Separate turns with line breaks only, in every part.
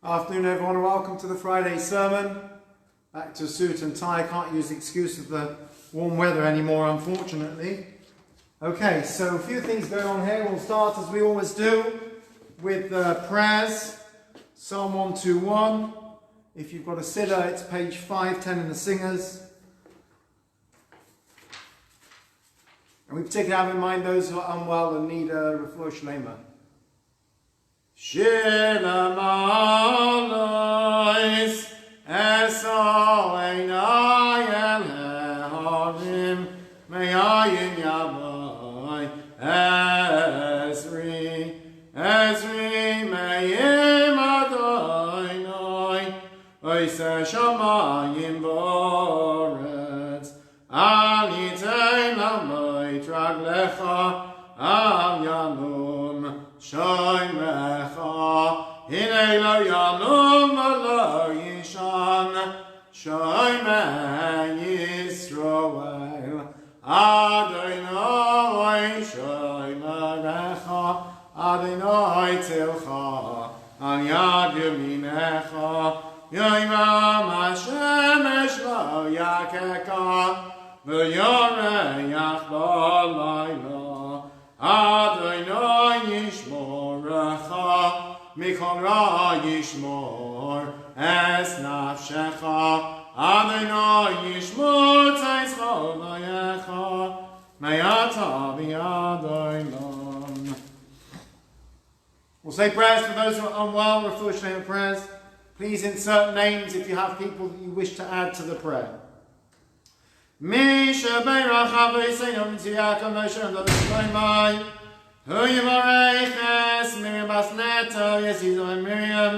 Afternoon everyone and welcome to the Friday sermon. Back to suit and tie. I can't use the excuse of the warm weather anymore, unfortunately. Okay, so a few things going on here. We'll start as we always do with prayers. Psalm 121. If you've got a siddur, it's page 510 in the Singers. And we particularly have in mind those who are unwell and need a refuah shlema. Shir l'malois esol einay el harim me'ayin yavai Ezri me'im Adonai oiseh shamayim boretz al yitein lamoit raglecha al yanum shoymecha hinei lo yanum v'lo yishan shoymei Yisroel Adonai shoymecha Adonai tzilcha al yad yaminecha yoimam hashemesh lo yakeka v'yoreach b'layla Adonai yishmorecha mikol ra yishmor es nafshecha Adonai yishmor tzeitzcha v'yecha me'ata v'yadonai. We'll say prayers for those who are unwell, refuah shlema prayers. Please insert names if you have people that you wish to add to the prayer. Misha beiracha v'yisayim tziyaka Moshe and David Shloimei Hu yivareches Miriam bas Neto Yesizo and Miriam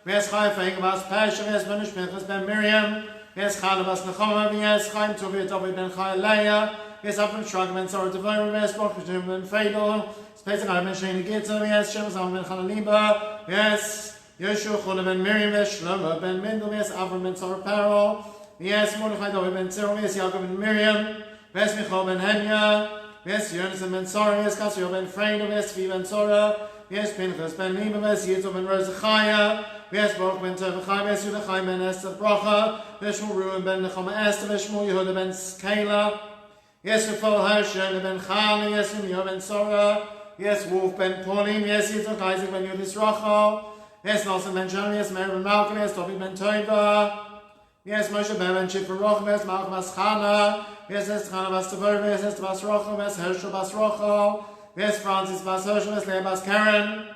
V'es Chai Feig bas Pesha V'es Ben Ishpechas ben Miriam V'es Chana bas Nechoma V'es Chaim Tovi David ben Chai Leah V'es Avram Shrag ben Zorah Devorah V'es Baruch Hashem ben Fedor V'es Pesach ben Sheni Gitza V'es Shem Zalman ben Chanaliba V'es Yeshua Chula ben Miriam V'es Shlomo ben Mindel V'es Avram ben Zorah Perol Yes, Mordechai David ben Tzirol, yes, Yaakov ben Miriam, yes, Michal ben Henya, yes, Yonatan ben Tzara, yes, Kasio ben Fredo, yes, Zvi ben Tzara, yes, Pinchas ben Liba, yes, Yitzhak ben Rozechiah, yes, Baruch ben Tovachai, yes, Yudachai ben Esther Bracha, yes, Shmuel Ruben ben Nechama Esther, yes, Shmuel Yehuda ben Skela, yes, Rafal Hershon ben Chana, yes, Yumio ben Tzara, yes, Wolf ben Polim, yes, Yitzhak Isaac ben Yudis Rachel, yes, Nelson ben Jeremy, yes, Mary ben Malcolm, yes, Tobi ben Tova, yes, Moshe ben Shifra yes, Malcolm bas Chana, yes, Chana bas Tavor, yes, bas Rochel, yes, Hershel bas Rochel, yes, Francis bas Hershel, yes, Leah bas Karen,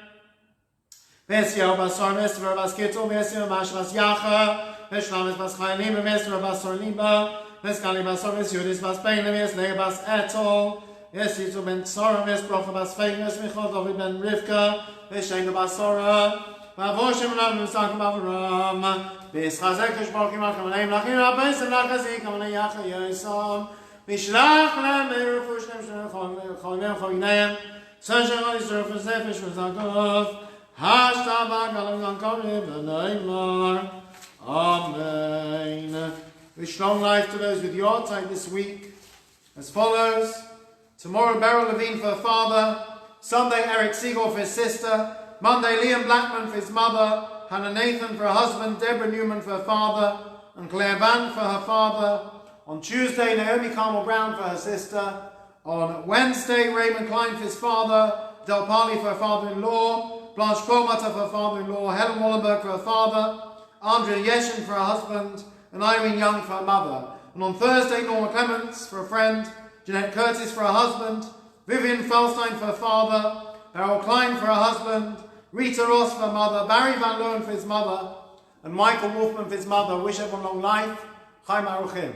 yes, Yael bas Sar, yes, Tavor bas Kittel, yes, Mash bas Yacha, yes, Shlomis bas Chaylim, yes, Tavor bas Sorliba, yes, Kali bas Sar, yes, Yudis bas Beinim, yes, Leah bas Etel, yes, Yitzhak ben Tzara, yes, Brocha bas Feig, yes, Michal David ben Rivka, yes, Shena bas Sora, Vavoshim Rav Musakim Avram, Bis Chazek Shborkim Lachem Aleim Lachim Rabbeis and Lachazik Amalei Yacha Yosam, Bishlach Lem Merufu Shem Shem Cholim Cholim Sashem Alisur Fuzefesh Fuzagov, Hashtabak Alam Zankarim V'Neimar. Amen. Wish long life to those with your time this week. As follows: tomorrow Beryl Levine for her father, Sunday Eric Siegel for his sister, Monday, Liam Blackman for his mother, Hannah Nathan for her husband, Deborah Newman for her father, and Claire Van for her father. On Tuesday, Naomi Carmel Brown for her sister. On Wednesday, Raymond Klein for his father, Del Parley for her father-in-law, Blanche Perlmutter for her father-in-law, Helen Wallenberg for her father, Andrea Yeshin for her husband, and Irene Young for her mother. And on Thursday, Norma Clements for a friend, Jeanette Curtis for her husband, Vivian Felstein for her father, Beryl Klein for her husband, Rita Ross for her mother, Barry Van Loon for his mother, and Michael Wolfman for his mother. Wish everyone long life. Chaim Aruchim.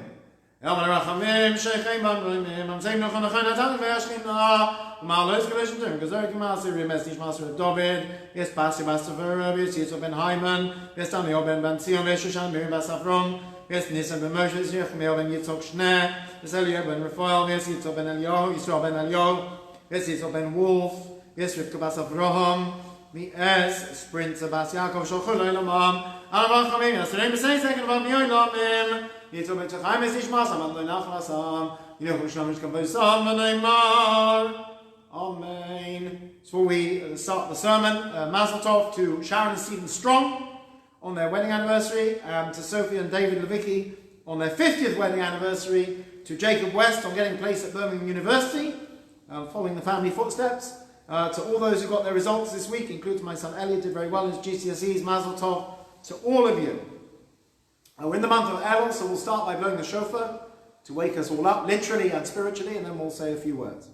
Yom Rachamim, Sheikhim Amrimim, Amzim Nochon Achon Atan Ve'ashkina, Malos Gelishim Tim, Gezerik Masir, Mestish Masir David, yes, Basti Bastavura, yes, Yitzhak ben Hyman, yes, Daniel ben Zion, yes, Shushan ben Basafron, yes, Nisan ben Moshe, yes, Yechmiel ben Yitzhak Shneh, yes, Eliyahu ben Raphael, yes, Yitzhak ben Eliyahu, Yisrael ben Eliyahu, yes, Yitzhak ben Wolf, yes, Rivka Basavraham, yes, Sprint Sebas Yaakov, Shochul Olamam, Alamachamim, yes, Reim Besei, second of Ami Olamim, Yitzhak ben Chaim, yes, Ishmasam, and Lenachlasam, Yehush Shamish Kavosam, and Neymar. Amen. So we start the sermon. Mazel tov to Sharon and Stephen Strong, on their wedding anniversary, to Sophie and David Levicki on their 50th wedding anniversary, to Jacob West on getting placed at Birmingham University, following the family footsteps, to all those who got their results this week, including my son Elliot, did very well in his GCSEs, Mazel Tov, to all of you. We're in the month of Elul, so we'll start by blowing the shofar to wake us all up, literally and spiritually, and then we'll say a few words.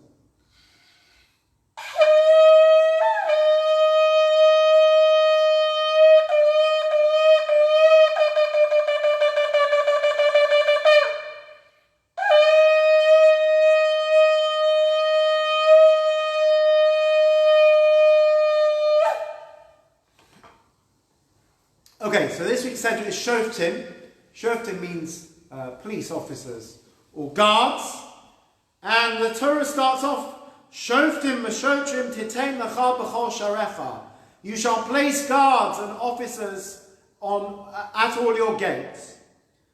Okay, so this week's Seder is Shoftim. Shoftim means police officers or guards. And the Torah starts off, Shoftim v'shotrim titein lecha b'chol sharecha. You shall place guards and officers at all your gates.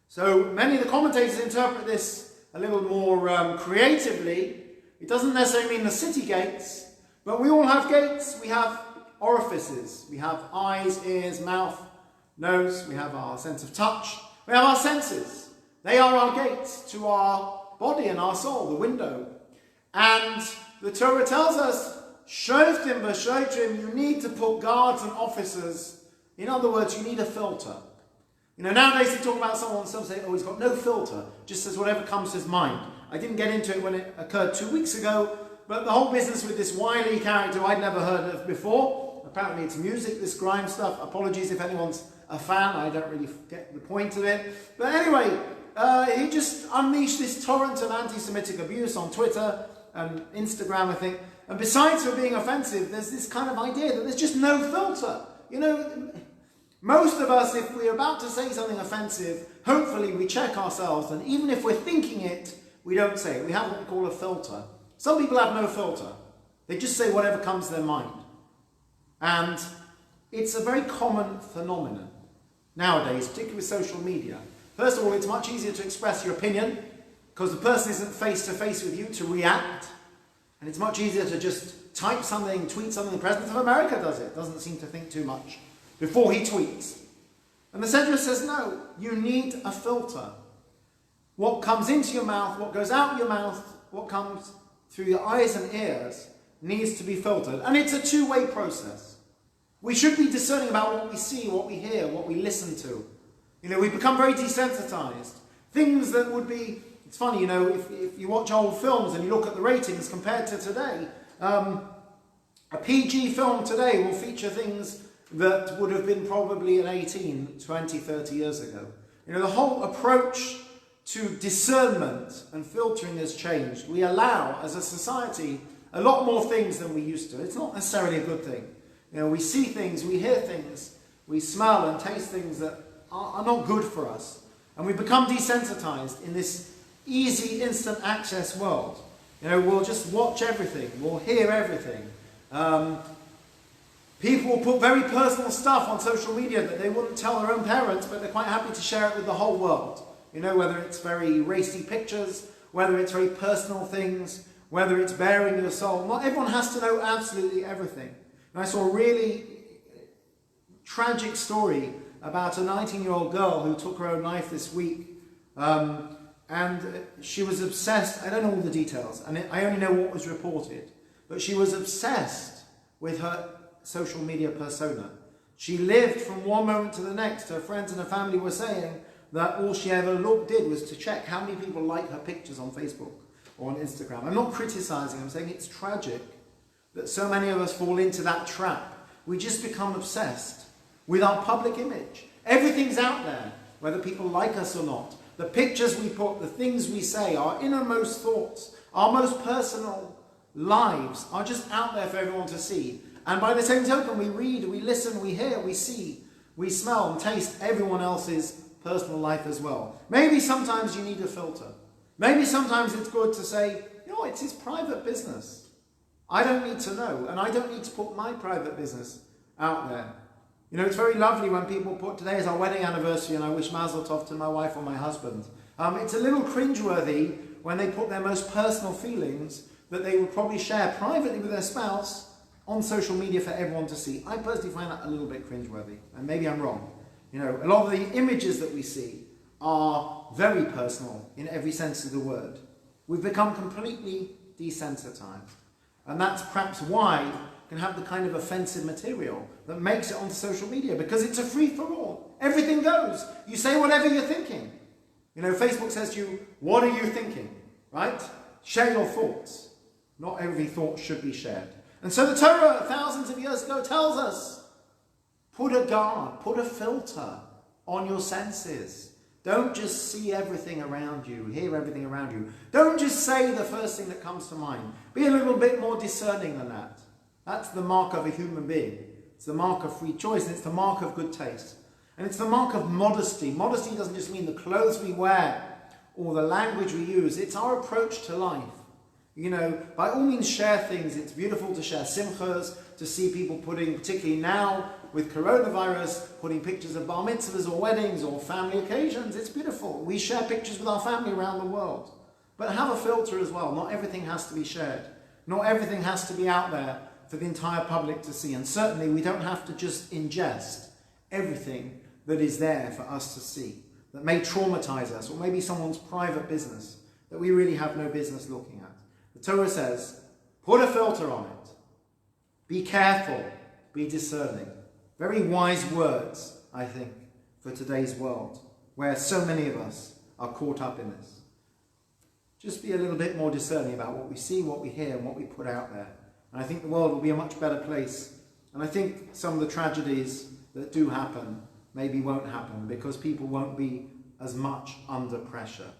So many of the commentators interpret this a little more creatively. It doesn't necessarily mean the city gates, but we all have gates. We have orifices. We have eyes, ears, mouth, nose. We have our sense of touch. We have our senses. They are our gates to our body and our soul, the window. And the Torah tells us, Shoftim v'shotrim, you need to put guards and officers. In other words, you need a filter. You know, nowadays they talk about someone, some say, oh, he's got no filter, just says whatever comes to his mind. I didn't get into it when it occurred 2 weeks ago, but the whole business with this wily character I'd never heard of before. Apparently it's music, this grime stuff. Apologies if anyone's a fan, I don't really get the point of it. But anyway, he just unleashed this torrent of anti-Semitic abuse on Twitter and Instagram, I think. And besides for being offensive, there's this kind of idea that there's just no filter. You know, most of us, if we're about to say something offensive, hopefully we check ourselves, and even if we're thinking it, we don't say it. We have what we call a filter. Some people have no filter. They just say whatever comes to their mind. And it's a very common phenomenon nowadays, particularly with social media. First of all, it's much easier to express your opinion because the person isn't face to face with you to react. And it's much easier to just type something, tweet something. The President of America does it. Doesn't seem to think too much before he tweets. And the Seder says, no, you need a filter. What comes into your mouth, what goes out your mouth, what comes through your eyes and ears needs to be filtered. And it's a two-way process. We should be discerning about what we see, what we hear, what we listen to. You know, we become very desensitized. Things that would be, it's funny, you know, if you watch old films and you look at the ratings compared to today, a PG film today will feature things that would have been probably an 18, 20, 30 years ago. You know, the whole approach to discernment and filtering has changed. We allow, as a society, a lot more things than we used to. It's not necessarily a good thing. You know, we see things, we hear things, we smell and taste things that are not good for us. And we become desensitized in this easy, instant access world. You know, we'll just watch everything, we'll hear everything. People will put very personal stuff on social media that they wouldn't tell their own parents, but they're quite happy to share it with the whole world. You know, whether it's very racy pictures, whether it's very personal things, whether it's bearing your soul. Not everyone has to know absolutely everything. And I saw a really tragic story about a 19-year-old girl who took her own life this week. And she was obsessed, I don't know all the details, and I only know what was reported, but she was obsessed with her social media persona. She lived from one moment to the next. Her friends and her family were saying that all she ever did was to check how many people like her pictures on Facebook or on Instagram. I'm not criticizing, I'm saying it's tragic that so many of us fall into that trap. We just become obsessed with our public image. Everything's out there, whether people like us or not. The pictures we put, the things we say, our innermost thoughts, our most personal lives are just out there for everyone to see. And by the same token, we read, we listen, we hear, we see, we smell and taste everyone else's personal life as well. Maybe sometimes you need a filter. Maybe sometimes it's good to say, you know, it's his private business. I don't need to know, and I don't need to put my private business out there. You know, it's very lovely when people put, today is our wedding anniversary and I wish Mazel Tov to my wife or my husband. It's a little cringeworthy when they put their most personal feelings that they would probably share privately with their spouse on social media for everyone to see. I personally find that a little bit cringeworthy, and maybe I'm wrong.
A lot of the images that we see are very personal in every sense of the word. We've become completely desensitized. And that's perhaps why you can have the kind of offensive material that makes it onto social media, because it's a free-for-all. Everything goes. You say whatever you're thinking. Facebook says to you, what are you thinking? Right? Share your thoughts. Not every thought should be shared. And so the Torah, thousands of years ago, tells us, put a guard, put a filter on your senses. Don't just see everything around you, hear everything around you. Don't just say the first thing that comes to mind. Be a little bit more discerning than that. That's the mark of a human being. It's the mark of free choice, and it's the mark of good taste. And it's the mark of modesty. Modesty doesn't just mean the clothes we wear or the language we use. It's our approach to life. By all means share things. It's beautiful to share simchas, to see people putting, particularly now with coronavirus, putting pictures of bar mitzvahs or weddings or family occasions. It's beautiful. We share pictures with our family around the world. But have a filter as well. Not everything has to be shared. Not everything has to be out there for the entire public to see. And certainly we don't have to just ingest everything that is there for us to see, that may traumatize us, or maybe someone's private business that we really have no business looking at. The Torah says, put a filter on it. Be careful. Be discerning. Very wise words, I think, for today's world, where so many of us are caught up in this. Just be a little bit more discerning about what we see, what we hear, and what we put out there. And I think the world will be a much better place. And I think some of the tragedies that do happen maybe won't happen because people won't be as much under pressure.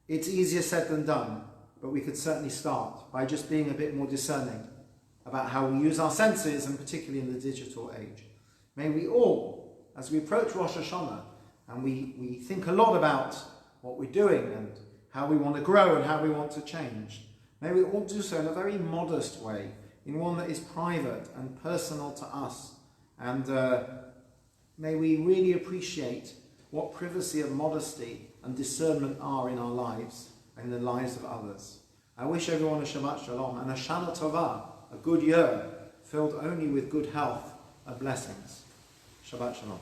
It's easier said than done, but we could certainly start by just being a bit more discerning about how we use our senses, and particularly in the digital age. May we all, as we approach Rosh Hashanah, and we think a lot about what we're doing and how we want to grow and how we want to change, may we all do so in a very modest way, in one that is private and personal to us. And may we really appreciate what privacy and modesty and discernment are in our lives and in the lives of others. I wish everyone a Shabbat Shalom and a Shana Tova, a good year, filled only with good health and blessings. Shabbat Shalom.